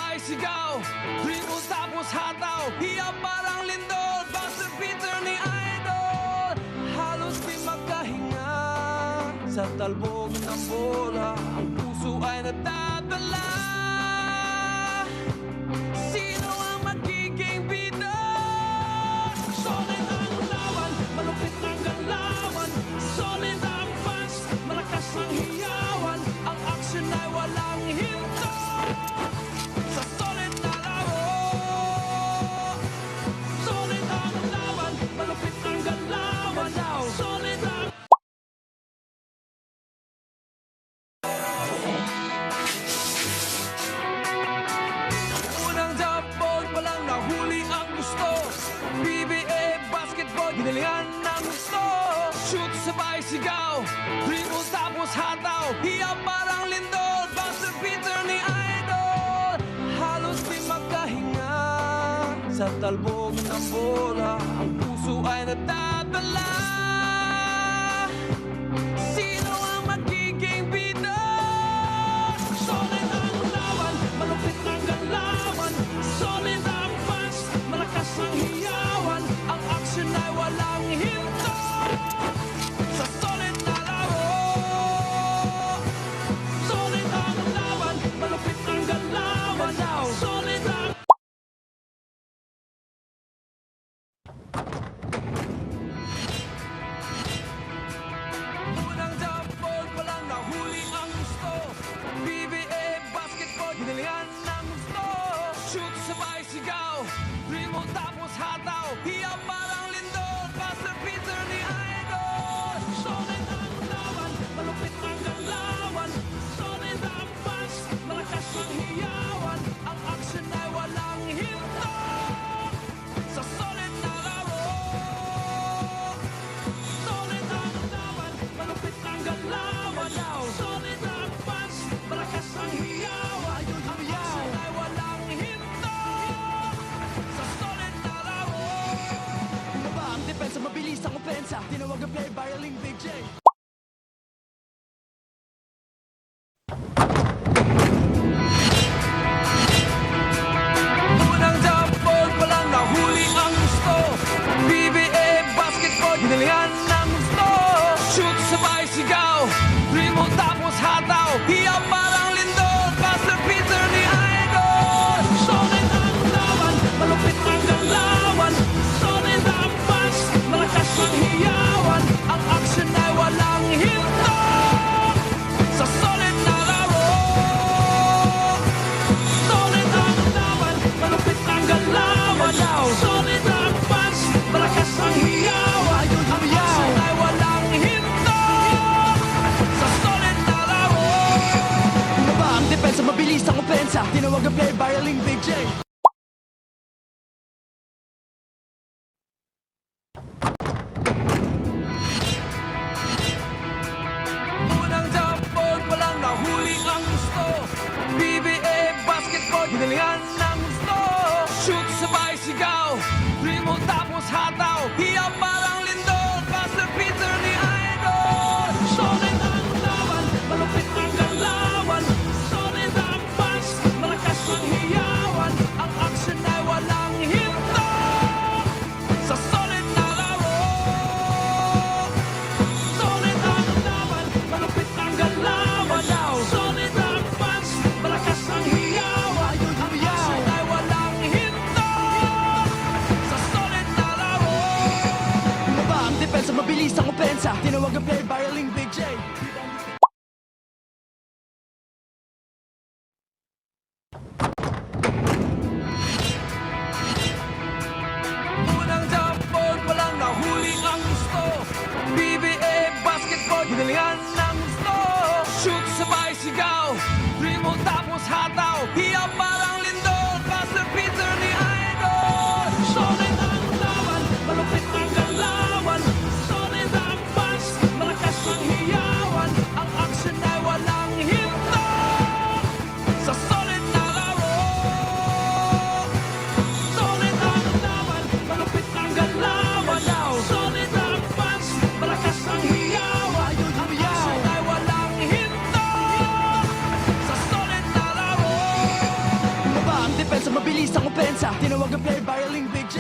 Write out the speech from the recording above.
sabay sigaw, primo tapos hataw, hiya parang lindol, Buster Peter ni Idol. Halos di makahinga sa talbog ng bola, ang puso ay nadadala. Sino ang magiging bida? Solid ang laban, malupit ang galawan, solid ang fans, malakas ang hiyawan, ang aksyon ay walang hinto. Sa solid na laro, solid ang laban, malupit ang galawan, solid ang unang jump pa lang nahuli ang gusto. PBA basketball, ginalihan ng gusto. Shoot sabay sigaw, dribble tapos hataw, hiya parang lindol, Buster Peter ni Idol. Halos di makahinga sa talbog ng bola, ang puso ay nadadala. Sino ang magiging bida? Solid ang laban, malupit ang galawan, solid ang fans, malakas ang hiyawan, ang aksyon ay walang hinto. Sa solid na laro, solid ang laban, malupit ang galawan, solid ang unang jump ball pa lang nahuli ang gusto. PBA basketball, ginalihan ng gusto. Shoot sabay sigaw, dribble tapos hataw, hiya parang lindol, Buster Peter ni Idol. Solid ang laban, malupit ang galawan, solid ang fans, malakas ang hiyawan, ang aksyon ay walang hinto. Sa solid na laro, solid ang laban, malupit ang galawan, solid ang fans, malakas ang hiyawan, ang aksyon ay walang hinto. Sa solid na laro, Bumaba ang depensa, mabilis ang opensa. Tinawag ang play, viraling Big J. unang jump ball pa lang nahuli ang gusto. PBA basketball, ginalihan ng gusto. Shoot sabay sigaw, dribble tapos hataw, hiya parang lindol, Buster Peter ni Idol. Solid ang laban, malupit ang galawan, solid ang fans, malakas ang hiyawan, ang aksyon ay walang hinto. Sa solid na laro, solid ang laban, malupit ang galawan, solid ang fans, malakas ang hiyawan, ang aksyon ay walang hinto. Sa solid na laro, Bumaba ang depensa, mabilis ang opensa. Tinawag ang play, viraling Big J. unang jump ball pa lang nahuli ang gusto. PBA basketball, ginalihan ng gusto. Shoot sabay sigaw, dribble tapos hataw, hiya parang lindol, Buster Peter ni Idol. Solid ang laban, malupit ang galawan, solid ang fans, malakas ang hiyawan, ang aksyon ay walang hinto. Sa solid na laro, solid ang laban, malupit ang galawan, solid ang fans, malakas ang hiyawan, ang aksyon ay walang hinto. Sa solid na laro, Bumaba ang depensa, mabilis ang opensa. Tinawag ang play, viraling Big J. unang jump ball pa lang nahuli ang gusto. PBA basketball, ginalihan ng gusto. Shoot sabay sigaw, dribble tapos hataw, hiya parang lindol, Buster Peter ni Idol. Solid ang laban, malupit ang galawan, solid ang fans, malakas ang hiyawan, ang aksyon ay walang hinto. Sa solid na laro, solid ang laban, malupit ang galawan, solid ang fans, malakas ang hiyawan, ang aksyon ay walang hinto. Sa solid na laro, mabilis ang opensa Tinawag ang player viraling Big J